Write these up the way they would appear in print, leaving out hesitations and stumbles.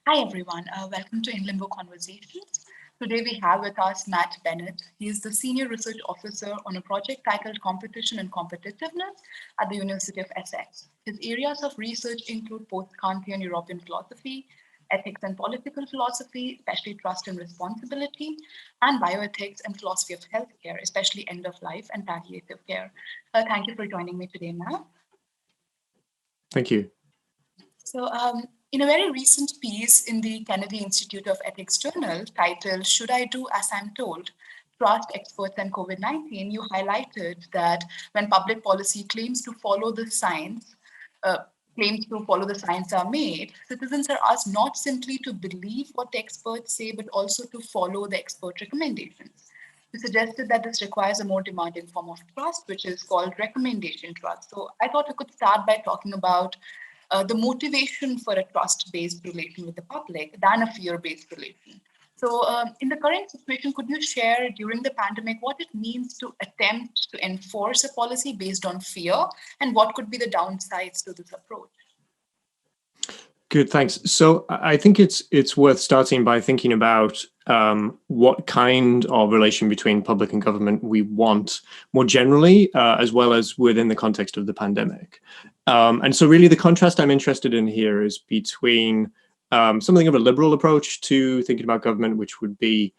Hi, everyone. Welcome to In Limbo Conversations. Today we have with us Matt Bennett. He is the Senior Research Officer on a project titled Competition and Competitiveness at the University of Essex. His areas of research include post-Kantian European philosophy, ethics and political philosophy, especially trust and responsibility, and bioethics and philosophy of healthcare, especially end of life and palliative care. Thank you for joining me today, Matt. Thank you. In a very recent piece in the Kennedy Institute of Ethics Journal titled Should I Do As I'm Told? Trust Experts and COVID 19, you highlighted that when public policy uh, claims to follow the science are made, citizens are asked not simply to believe what the experts say, but also to follow the expert recommendations. You suggested that this requires a more demanding form of trust, which is called recommendation trust. So I thought we could start by talking about the motivation for a trust-based relation with the public than a fear-based relation. So, in the current situation, could you share during the pandemic what it means to attempt to enforce a policy based on fear, and what could be the downsides to this approach? Good, thanks. So I think it's worth starting by thinking about what kind of relation between public and government we want more generally, as well as within the context of the pandemic. And so really the contrast I'm interested in here is between something of a liberal approach to thinking about government, which would be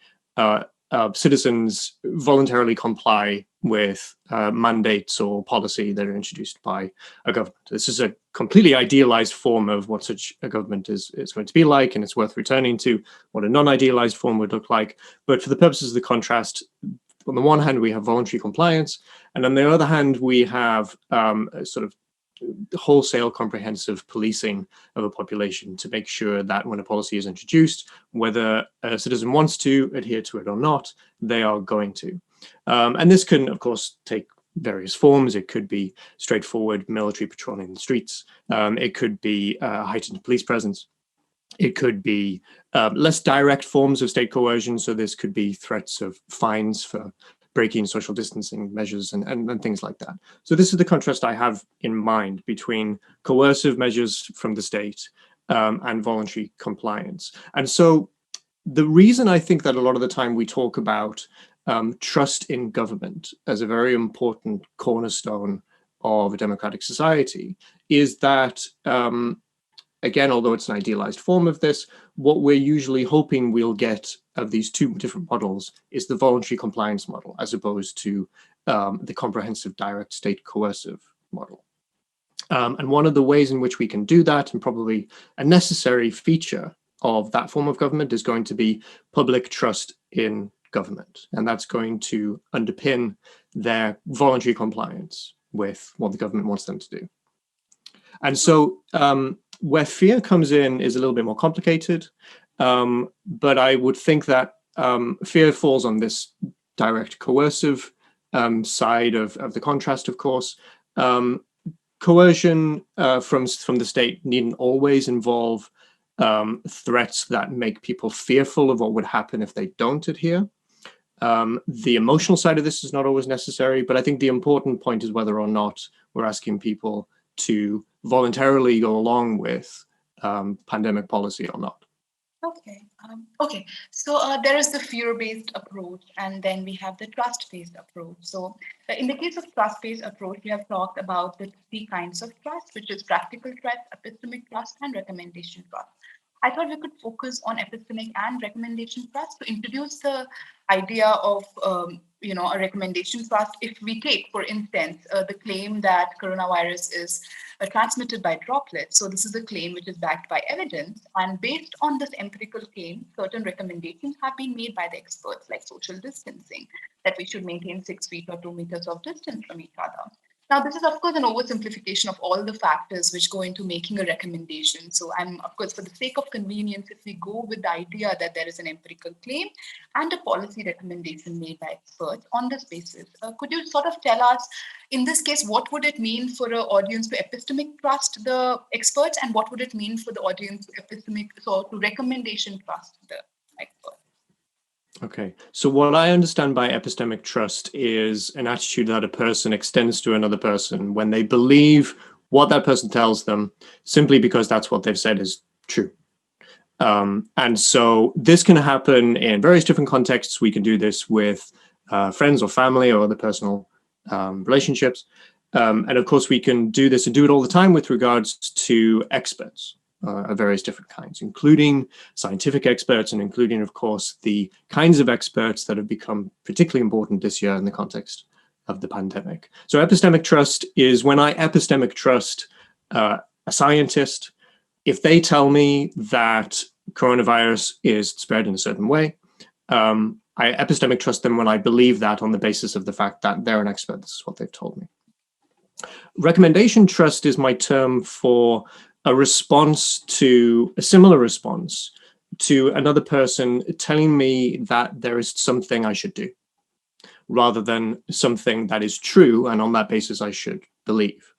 citizens voluntarily comply with mandates or policy that are introduced by a government. This is a completely idealized form of what such a government is going to be like, and it's worth returning to what a non-idealized form would look like. But for the purposes of the contrast, on the one hand, we have voluntary compliance, and on the other hand, we have a sort of wholesale comprehensive policing of a population to make sure that when a policy is introduced, whether a citizen wants to adhere to it or not, they are going to. And this can, of course, take various forms. It could be straightforward military patrolling in the streets. It could be heightened police presence. It could be less direct forms of state coercion. So this could be threats of fines for breaking social distancing measures and things like that. So this is the contrast I have in mind between coercive measures from the state and voluntary compliance. And so the reason I think that a lot of the time we talk about trust in government as a very important cornerstone of a democratic society is that, again, although it's an idealized form of this, what we're usually hoping we'll get of these two different models is the voluntary compliance model, as opposed to the comprehensive direct state coercive model. And one of the ways in which we can do that, and probably a necessary feature of that form of government, is going to be public trust in government. And that's going to underpin their voluntary compliance with what the government wants them to do. And so where fear comes in is a little bit more complicated, but I would think that fear falls on this direct coercive side of the contrast, of course. Coercion from the state needn't always involve threats that make people fearful of what would happen if they don't adhere. The emotional side of this is not always necessary, but I think the important point is whether or not we're asking people to voluntarily go along with pandemic policy or not. Okay. So there is the fear-based approach, and then we have the trust-based approach. So in the case of trust-based approach, we have talked about the three kinds of trust, which is practical trust, epistemic trust, and recommendation trust. I thought we could focus on epistemic and recommendation trust to introduce the idea of a recommendation trust. If we take, for instance, the claim that coronavirus is transmitted by droplets. So this is a claim which is backed by evidence. And based on this empirical claim, certain recommendations have been made by the experts, like social distancing, that we should maintain 6 feet or 2 meters of distance from each other. Now, this is, of course, an oversimplification of all the factors which go into making a recommendation. So I'm, of course, for the sake of convenience, if we go with the idea that there is an empirical claim and a policy recommendation made by experts on this basis, could you sort of tell us, in this case, what would it mean for an audience to epistemic trust the experts, and what would it mean for the audience to recommendation trust the experts? Okay, so what I understand by epistemic trust is an attitude that a person extends to another person when they believe what that person tells them simply because that's what they've said is true. And so this can happen in various different contexts. We can do this with friends or family or other personal relationships. And of course, we can do this and do it all the time with regards to experts of various different kinds, including scientific experts and including, of course, the kinds of experts that have become particularly important this year in the context of the pandemic. So epistemic trust is when I epistemic trust a scientist. If they tell me that coronavirus is spread in a certain way, I epistemic trust them when I believe that on the basis of the fact that they're an expert. This is what they've told me. Recommendation trust is my term for a response to a similar response to another person telling me that there is something I should do, rather than something that is true, and on that basis I should believe.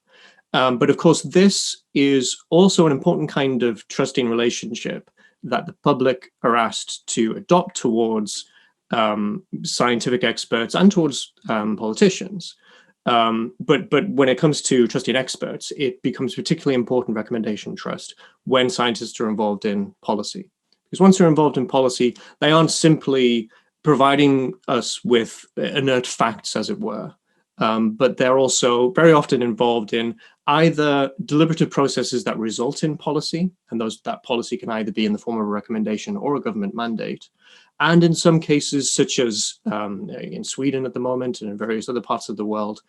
But of course, this is also an important kind of trusting relationship that the public are asked to adopt towards scientific experts and towards politicians. But when it comes to trusting experts, it becomes particularly important recommendation trust when scientists are involved in policy. Because once they're involved in policy, they aren't simply providing us with inert facts, as it were, but they're also very often involved in either deliberative processes that result in policy, and that policy can either be in the form of a recommendation or a government mandate. And in some cases, such as in Sweden at the moment and in various other parts of the world,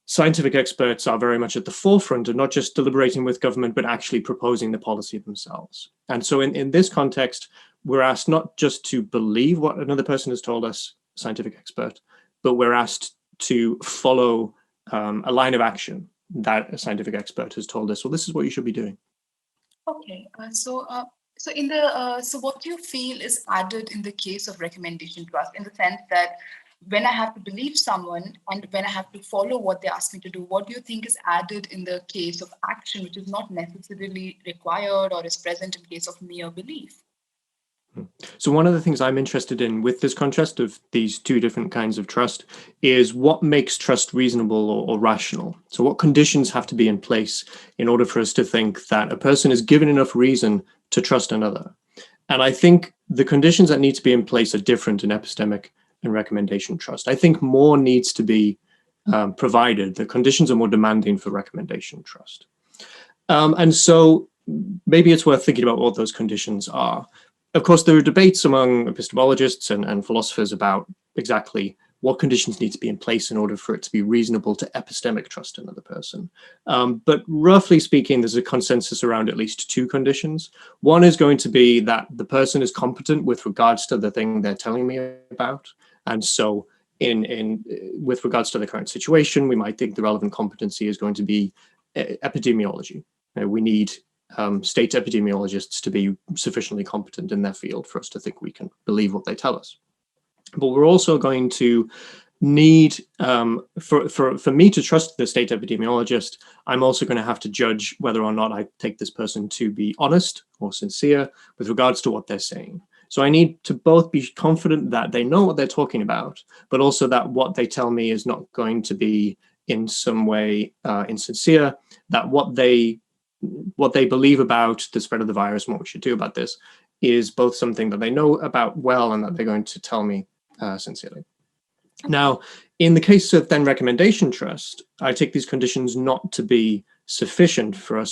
scientific experts are very much at the forefront of not just deliberating with government, but actually proposing the policy themselves. And so in this context, we're asked not just to believe what another person has told us, scientific expert, but we're asked to follow a line of action that a scientific expert has told us, well, this is what you should be doing. Okay, so what do you feel is added in the case of recommendation trust, in the sense that when I have to believe someone and when I have to follow what they ask me to do, what do you think is added in the case of action, which is not necessarily required or is present in case of mere belief? So one of the things I'm interested in with this contrast of these two different kinds of trust is what makes trust reasonable or rational. So what conditions have to be in place in order for us to think that a person is given enough reason to trust another. And I think the conditions that need to be in place are different in epistemic and recommendation trust. I think more needs to be provided. The conditions are more demanding for recommendation trust. And so maybe it's worth thinking about what those conditions are. Of course, there are debates among epistemologists and philosophers about exactly what conditions need to be in place in order for it to be reasonable to epistemic trust another person. But roughly speaking, there's a consensus around at least two conditions. One is going to be that the person is competent with regards to the thing they're telling me about. And so with regards to the current situation, we might think the relevant competency is going to be epidemiology. We need state epidemiologists to be sufficiently competent in their field for us to think we can believe what they tell us. But we're also going to need, for me to trust the state epidemiologist, I'm also going to have to judge whether or not I take this person to be honest or sincere with regards to what they're saying. So I need to both be confident that they know what they're talking about, but also that what they tell me is not going to be in some way insincere, that what they believe about the spread of the virus and what we should do about this is both something that they know about well and that they're going to tell me sincerely. Now, in the case of then recommendation trust, I take these conditions not to be sufficient for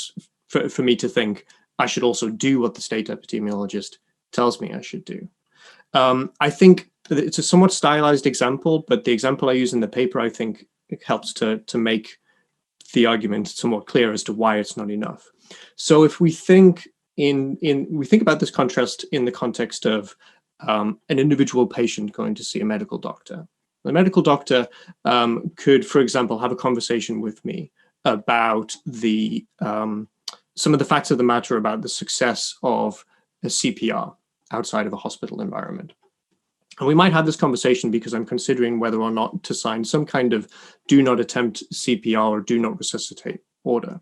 me to think I should also do what the state epidemiologist tells me I should do. I think that it's a somewhat stylized example, but the example I use in the paper, I think, helps to make the argument somewhat clear as to why it's not enough. So if we think about this contrast in the context of an individual patient going to see a medical doctor. The medical doctor could, for example, have a conversation with me about some of the facts of the matter about the success of a CPR outside of a hospital environment. And we might have this conversation because I'm considering whether or not to sign some kind of do not attempt CPR or do not resuscitate order.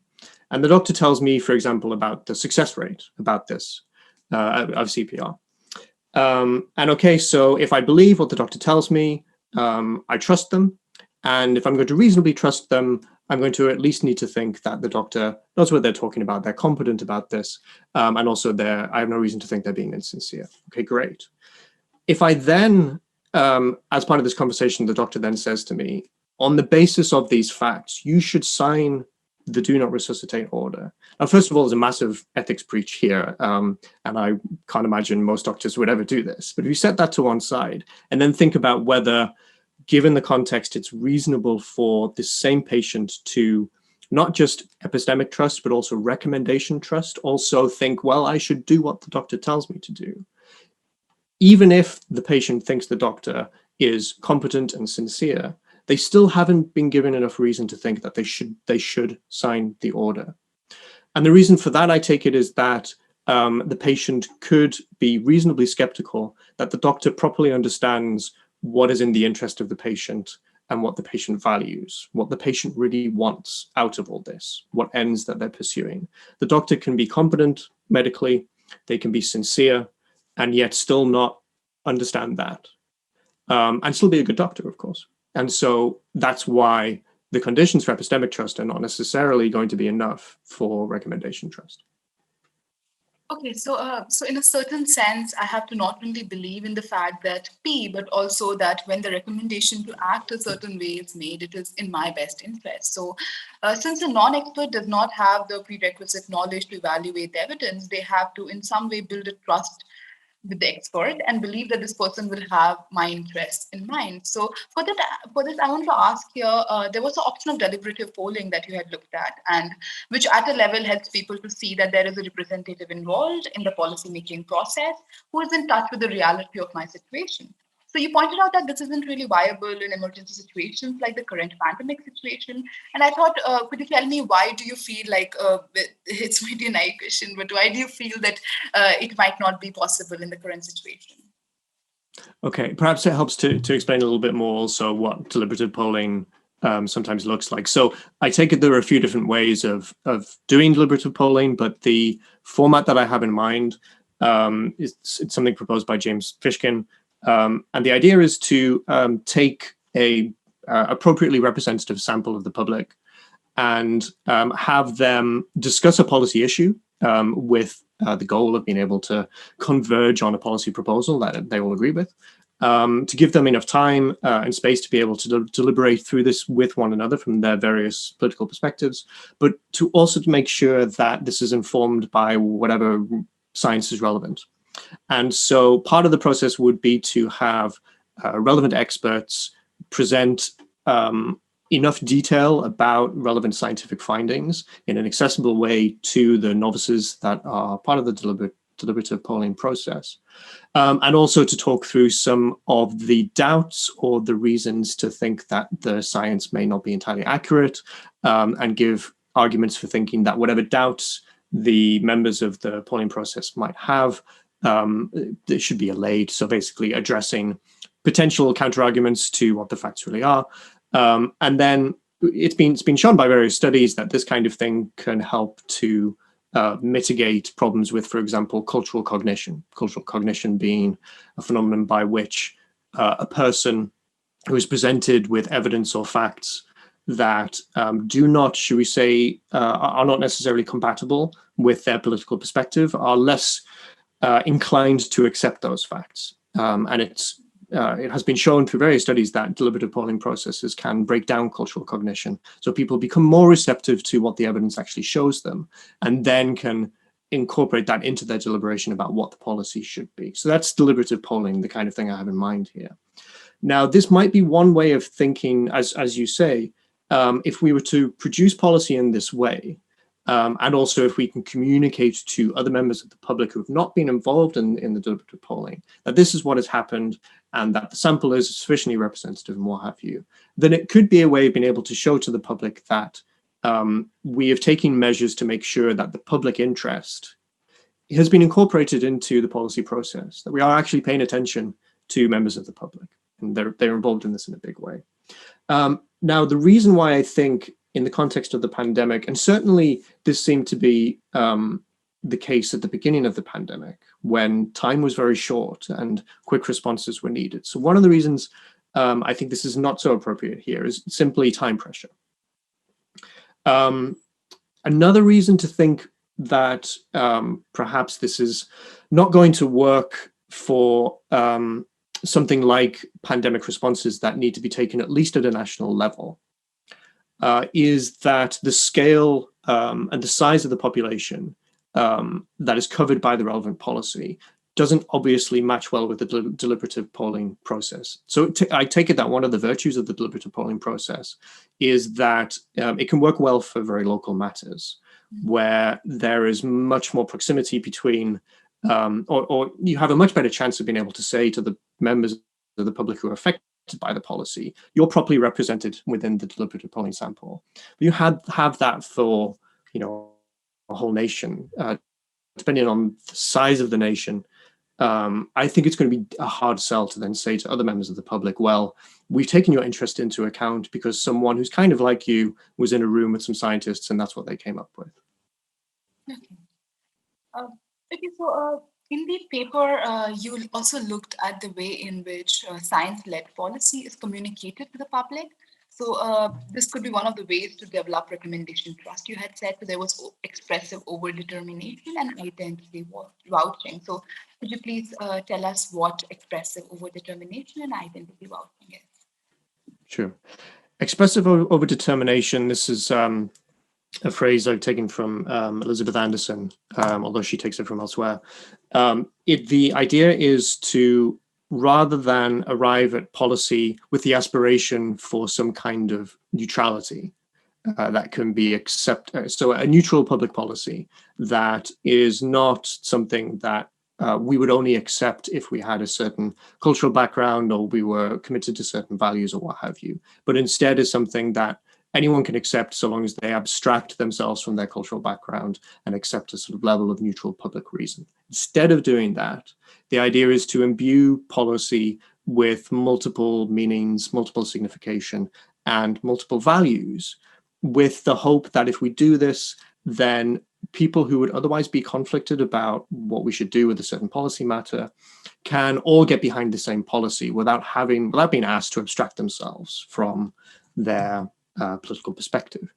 And the doctor tells me, for example, about the success rate about this of CPR. And okay, so if I believe what the doctor tells me, I trust them. And if I'm going to reasonably trust them, I'm going to at least need to think that the doctor knows what they're talking about, they're competent about this, and also I have no reason to think they're being insincere. Okay, great. If I then, as part of this conversation, the doctor then says to me, on the basis of these facts, you should sign the do not resuscitate order. Now, first of all, there's a massive ethics breach here, and I can't imagine most doctors would ever do this. But if you set that to one side and then think about whether, given the context, it's reasonable for this same patient to not just epistemic trust, but also recommendation trust, also think, well, I should do what the doctor tells me to do. Even if the patient thinks the doctor is competent and sincere, they still haven't been given enough reason to think that they should sign the order. And the reason for that, I take it, is that the patient could be reasonably skeptical that the doctor properly understands what is in the interest of the patient and what the patient values, what the patient really wants out of all this, what ends that they're pursuing. The doctor can be competent medically, they can be sincere, and yet still not understand that, and still be a good doctor, of course. And so that's why the conditions for epistemic trust are not necessarily going to be enough for recommendation trust. Okay, so in a certain sense, I have to not only believe in the fact that P, but also that when the recommendation to act a certain way is made, it is in my best interest. So since a non-expert does not have the prerequisite knowledge to evaluate the evidence, they have to in some way build a trust with the expert and believe that this person will have my interests in mind. So for this, I want to ask here, there was an option of deliberative polling that you had looked at, and which at a level helps people to see that there is a representative involved in the policy-making process who is in touch with the reality of my situation. So you pointed out that this isn't really viable in emergency situations like the current pandemic situation. And I thought, could you tell me why do you feel like, it's maybe a naive question, but why do you feel that it might not be possible in the current situation? Okay, perhaps it helps to explain a little bit more also what deliberative polling sometimes looks like. So I take it there are a few different ways of doing deliberative polling, but the format that I have in mind it's something proposed by James Fishkin. And the idea is to take a appropriately representative sample of the public and have them discuss a policy issue with the goal of being able to converge on a policy proposal that they all agree with, to give them enough time and space to be able to deliberate through this with one another from their various political perspectives, but to also to make sure that this is informed by whatever science is relevant. And so part of the process would be to have relevant experts present enough detail about relevant scientific findings in an accessible way to the novices that are part of the deliberative polling process. And also to talk through some of the doubts or the reasons to think that the science may not be entirely accurate, and give arguments for thinking that whatever doubts the members of the polling process might have, they should be allayed. So basically addressing potential counter-arguments to what the facts really are. And then it's been shown by various studies that this kind of thing can help to mitigate problems with, for example, cultural cognition. Cultural cognition being a phenomenon by which a person who is presented with evidence or facts that do not, should we say, are not necessarily compatible with their political perspective, are less inclined to accept those facts. And it has been shown through various studies that deliberative polling processes can break down cultural cognition. So people become more receptive to what the evidence actually shows them, and then can incorporate that into their deliberation about what the policy should be. So that's deliberative polling, the kind of thing I have in mind here. Now, this might be one way of thinking, as you say, if we were to produce policy in this way, and also if we can communicate to other members of the public who have not been involved in the deliberative polling, that this is what has happened and that the sample is sufficiently representative and what have you, then it could be a way of being able to show to the public that we have taken measures to make sure that the public interest has been incorporated into the policy process, that we are actually paying attention to members of the public, and they're involved in this in a big way. Now, the reason why I think in the context of the pandemic, and certainly this seemed to be the case at the beginning of the pandemic, when time was very short and quick responses were needed. So one of the reasons I think this is not so appropriate here, is simply time pressure. Another reason to think that perhaps this is not going to work for something like pandemic responses that need to be taken at least at a national level is that the scale and the size of the population that is covered by the relevant policy doesn't obviously match well with the deliberative polling process. So I take it that one of the virtues of the deliberative polling process is that it can work well for very local matters, where there is much more proximity between, or you have a much better chance of being able to say to the members of the public who are affected by the policy, you're properly represented within the deliberative polling sample. But you have that for, a whole nation, depending on the size of the nation. I think it's going to be a hard sell to then say to other members of the public, well, we've taken your interest into account because someone who's kind of like you was in a room with some scientists and that's what they came up with. Okay. So in the paper, you also looked at the way in which science-led policy is communicated to the public. So this could be one of the ways to develop recommendation trust. You had said that there was expressive overdetermination and identity vouching. So could you please tell us what expressive overdetermination and identity vouching is? Sure. Expressive overdetermination, this is a phrase I've taken from Elizabeth Anderson, although she takes it from elsewhere. The idea is to, rather than arrive at policy with the aspiration for some kind of neutrality that can be accepted, so a neutral public policy that is not something that we would only accept if we had a certain cultural background or we were committed to certain values or what have you, but instead is something that anyone can accept so long as they abstract themselves from their cultural background and accept a sort of level of neutral public reason. Instead of doing that, the idea is to imbue policy with multiple meanings, multiple signification, and multiple values, with the hope that if we do this, then people who would otherwise be conflicted about what we should do with a certain policy matter can all get behind the same policy without being asked to abstract themselves from their political perspective.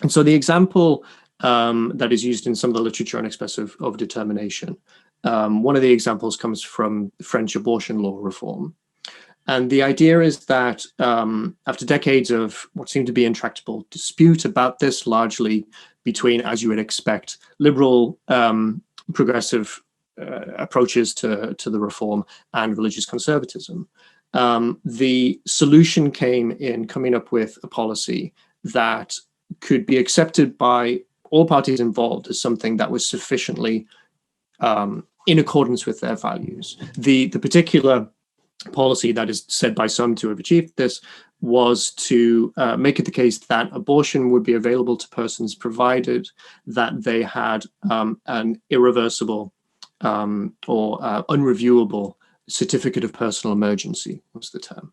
And so the example that is used in some of the literature on expressive overdetermination, one of the examples comes from French abortion law reform. And the idea is that after decades of what seemed to be intractable dispute about this, largely between, as you would expect, liberal progressive approaches to the reform and religious conservatism, the solution came in coming up with a policy that could be accepted by all parties involved as something that was sufficiently in accordance with their values. The particular policy that is said by some to have achieved this was to make it the case that abortion would be available to persons provided that they had an irreversible or unreviewable certificate of personal emergency was the term.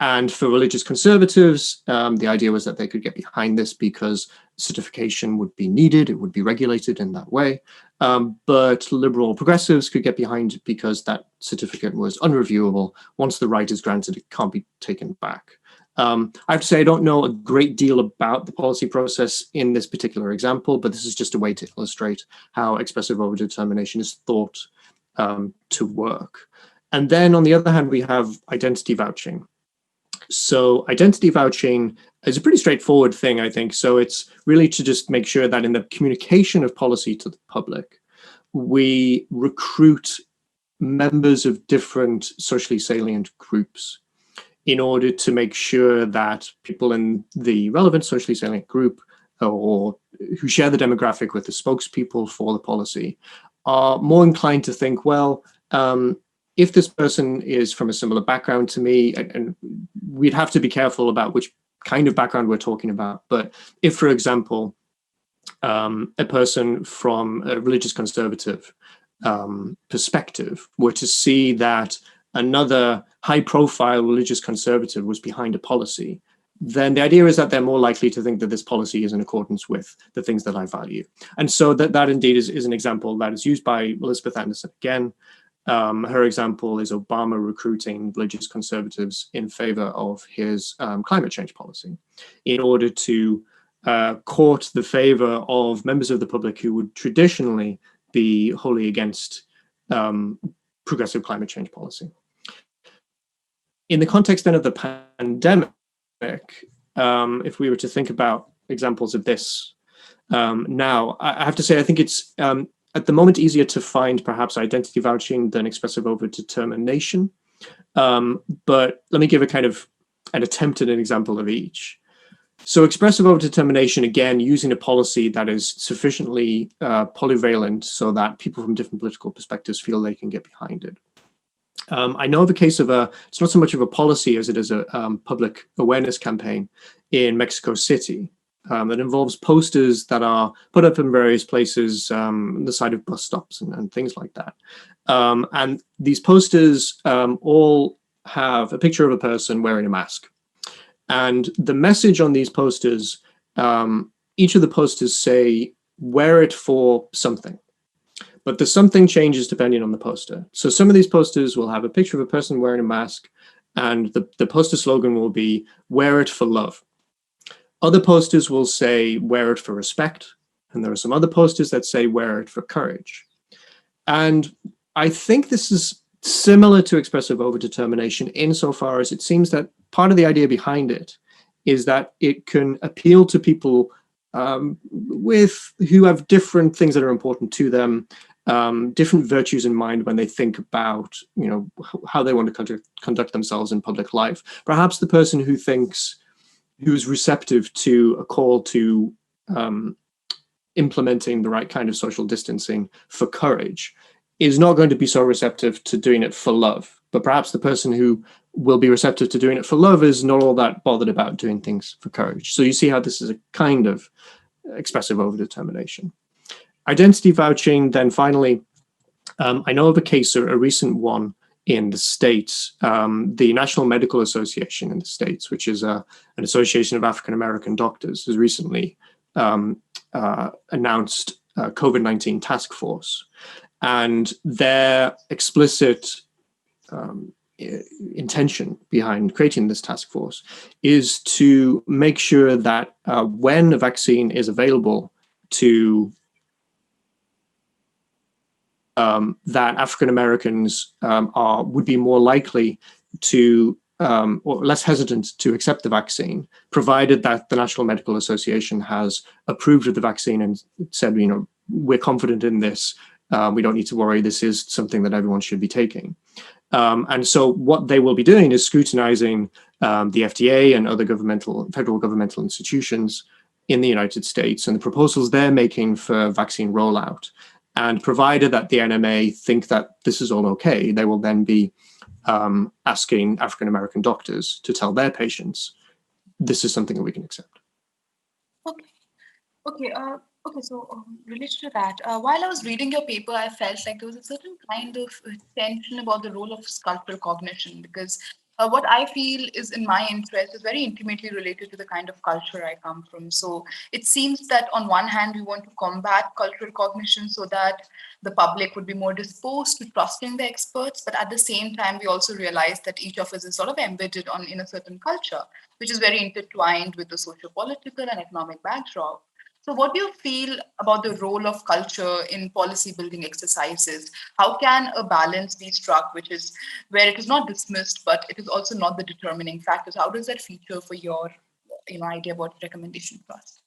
And for religious conservatives, the idea was that they could get behind this because certification would be needed, it would be regulated in that way. But liberal progressives could get behind it because that certificate was unreviewable. Once the right is granted, it can't be taken back. I have to say, I don't know a great deal about the policy process in this particular example, but this is just a way to illustrate how expressive overdetermination is thought to work. And then on the other hand, we have identity vouching. So identity vouching is a pretty straightforward thing, I think. So it's really to just make sure that in the communication of policy to the public, we recruit members of different socially salient groups in order to make sure that people in the relevant socially salient group or who share the demographic with the spokespeople for the policy are more inclined to think, well, if this person is from a similar background to me, and we'd have to be careful about which kind of background we're talking about. But if, for example, a person from a religious conservative perspective were to see that another high-profile religious conservative was behind a policy, then the idea is that they're more likely to think that this policy is in accordance with the things that I value. And so that indeed is an example that is used by Elizabeth Anderson again. Her example is Obama recruiting religious conservatives in favor of his climate change policy in order to court the favor of members of the public who would traditionally be wholly against progressive climate change policy. In the context then of the pandemic, if we were to think about examples of this now, I have to say I think it's at the moment easier to find perhaps identity vouching than expressive overdetermination. But let me give a kind of an attempt at an example of each. So expressive overdetermination, again, using a policy that is sufficiently polyvalent so that people from different political perspectives feel they can get behind it. I know of a case of it's not so much of a policy as it is a public awareness campaign in Mexico City that involves posters that are put up in various places, the side of bus stops and things like that. And these posters all have a picture of a person wearing a mask. And the message on these posters, each of the posters say, wear it for something. But the something changes depending on the poster. So some of these posters will have a picture of a person wearing a mask, and the poster slogan will be, wear it for love. Other posters will say, wear it for respect. And there are some other posters that say, wear it for courage. And I think this is similar to expressive overdetermination insofar as it seems that part of the idea behind it is that it can appeal to people who have different things that are important to them, different virtues in mind when they think about, how they want to conduct themselves in public life. Perhaps the person who's receptive to a call to implementing the right kind of social distancing for courage is not going to be so receptive to doing it for love. But perhaps the person who will be receptive to doing it for love is not all that bothered about doing things for courage. So you see how this is a kind of expressive overdetermination. Identity vouching, then finally, I know of a case, a recent one in the States, the National Medical Association in the States, which is an association of African-American doctors, has recently announced a COVID-19 task force. And their explicit intention behind creating this task force is to make sure that when a vaccine is available to that African Americans would be more likely to or less hesitant to accept the vaccine, provided that the National Medical Association has approved of the vaccine and said, we're confident in this. We don't need to worry. This is something that everyone should be taking. And so what they will be doing is scrutinizing the FDA and other federal governmental institutions in the United States and the proposals they're making for vaccine rollout. And provided that the NMA think that this is all okay, they will then be asking African-American doctors to tell their patients, this is something that we can accept. Okay. So related to that, while I was reading your paper, I felt like there was a certain kind of tension about the role of cultural cognition, because what I feel is in my interest is very intimately related to the kind of culture I come from. So it seems that on one hand, we want to combat cultural cognition so that the public would be more disposed to trusting the experts. But at the same time, we also realize that each of us is sort of embedded in a certain culture, which is very intertwined with the socio-political and economic backdrop. So what do you feel about the role of culture in policy building exercises? How can a balance be struck, which is where it is not dismissed, but it is also not the determining factors? How does that feature for your idea about recommendation trust?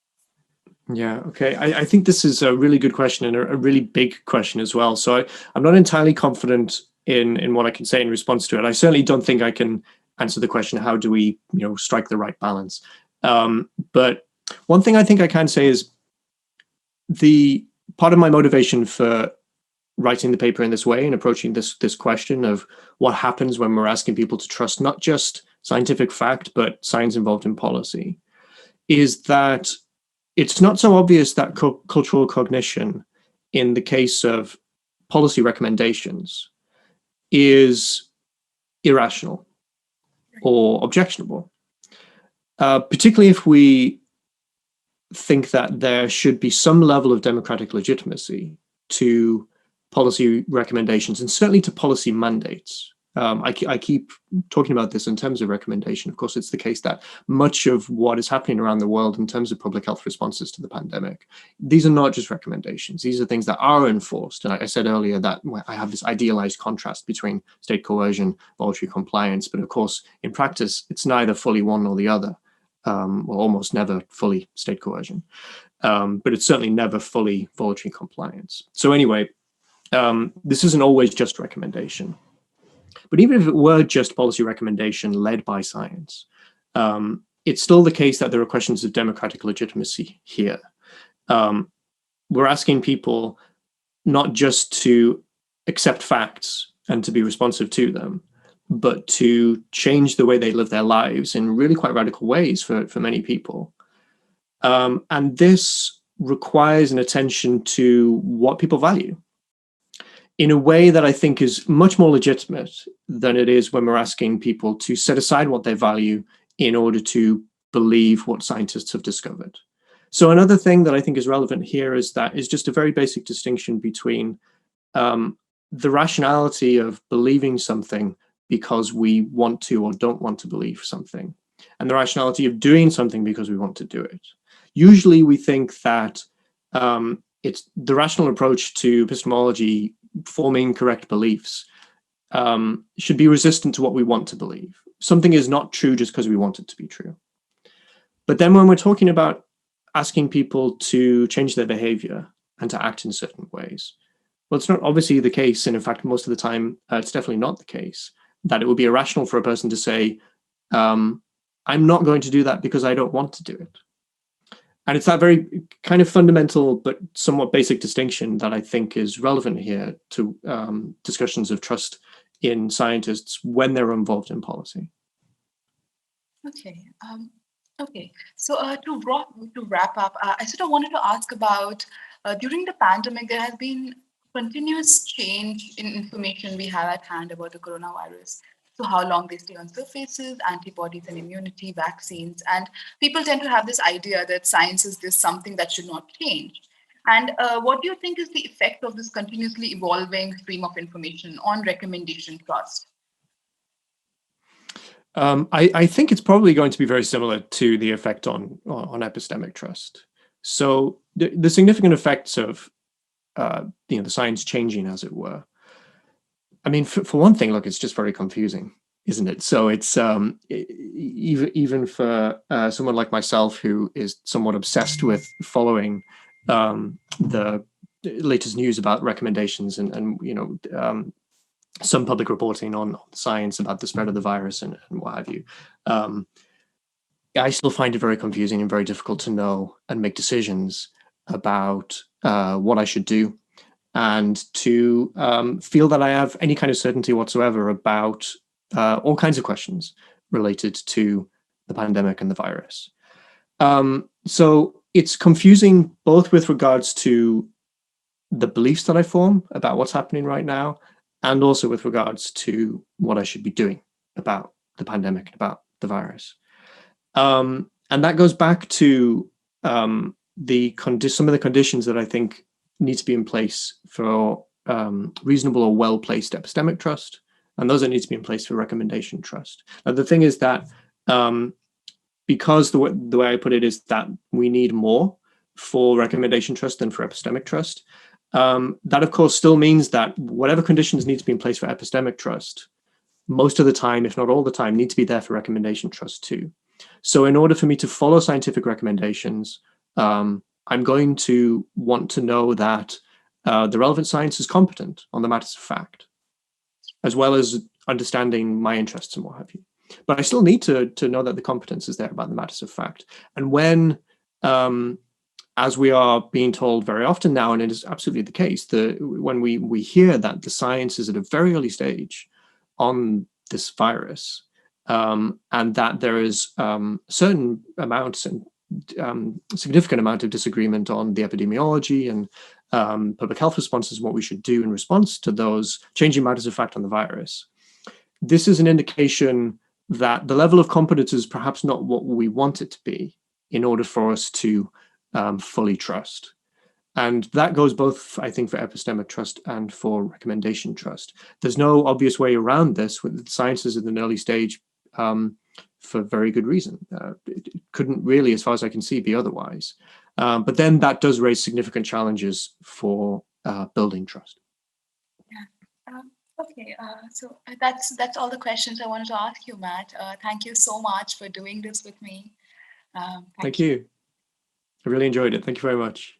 Yeah, okay. I think this is a really good question and a really big question as well. So I'm not entirely confident in what I can say in response to it. I certainly don't think I can answer the question, how do we strike the right balance? But one thing I think I can say is the part of my motivation for writing the paper in this way and approaching this question of what happens when we're asking people to trust not just scientific fact, but science involved in policy, is that it's not so obvious that cultural cognition in the case of policy recommendations is irrational or objectionable, particularly if we think that there should be some level of democratic legitimacy to policy recommendations and certainly to policy mandates. I keep talking about this in terms of recommendation. Of course, it's the case that much of what is happening around the world in terms of public health responses to the pandemic, these are not just recommendations. These are things that are enforced. And I said earlier that I have this idealized contrast between state coercion, voluntary compliance. But of course, in practice, it's neither fully one nor the other, or almost never fully state coercion. But it's certainly never fully voluntary compliance. So anyway, this isn't always just recommendation. But even if it were just policy recommendation led by science, it's still the case that there are questions of democratic legitimacy here. We're asking people not just to accept facts and to be responsive to them, but to change the way they live their lives in really quite radical ways for many people. And this requires an attention to what people value in a way that I think is much more legitimate than it is when we're asking people to set aside what they value in order to believe what scientists have discovered. So another thing that I think is relevant here is just a very basic distinction between the rationality of believing something because we want to or don't want to believe something, and the rationality of doing something because we want to do it. Usually we think that it's the rational approach to epistemology, forming correct beliefs, should be resistant to what we want to believe. Something is not true just because we want it to be true. But then when we're talking about asking people to change their behavior and to act in certain ways, well, it's not obviously the case, and in fact, most of the time, it's definitely not the case, that it would be irrational for a person to say, I'm not going to do that because I don't want to do it. And it's that very kind of fundamental but somewhat basic distinction that I think is relevant here to discussions of trust in scientists when they're involved in policy. Okay. Okay. So to wrap up, I sort of wanted to ask about during the pandemic, there has been continuous change in information we have at hand about the coronavirus. So how long they stay on surfaces, antibodies and immunity, vaccines. And people tend to have this idea that science is this something that should not change. And what do you think is the effect of this continuously evolving stream of information on recommendation trust? I think it's probably going to be very similar to the effect on epistemic trust. So the significant effects of the science changing, as it were. I mean, for one thing, look, it's just very confusing, isn't it? So it's even for someone like myself who is somewhat obsessed with following the latest news about recommendations and some public reporting on science about the spread of the virus and what have you. I still find it very confusing and very difficult to know and make decisions about what I should do, and to feel that I have any kind of certainty whatsoever about all kinds of questions related to the pandemic and the virus. So it's confusing both with regards to the beliefs that I form about what's happening right now, and also with regards to what I should be doing about the pandemic and about the virus. And that goes back to some of the conditions that I think need to be in place for reasonable or well-placed epistemic trust, and those that need to be in place for recommendation trust. Now, the thing is that because the way I put it is that we need more for recommendation trust than for epistemic trust, that of course still means that whatever conditions need to be in place for epistemic trust, most of the time, if not all the time, need to be there for recommendation trust too. So in order for me to follow scientific recommendations, I'm going to want to know that the relevant science is competent on the matters of fact, as well as understanding my interests and what have you. But I still need to know that the competence is there about the matters of fact. And when, as we are being told very often now, and it is absolutely the case, when we hear that the science is at a very early stage on this virus, and that there is certain amounts and significant amount of disagreement on the epidemiology and public health responses and what we should do in response to those changing matters of fact on the virus. This is an indication that the level of competence is perhaps not what we want it to be in order for us to fully trust. And that goes both, I think, for epistemic trust and for recommendation trust. There's no obvious way around this. With the science is in an early stage for very good reason. It couldn't really, as far as I can see, be otherwise. But then that does raise significant challenges for building trust. Yeah. Okay, so that's all the questions I wanted to ask you, Matt. Thank you so much for doing this with me. Thank you. I really enjoyed it. Thank you very much.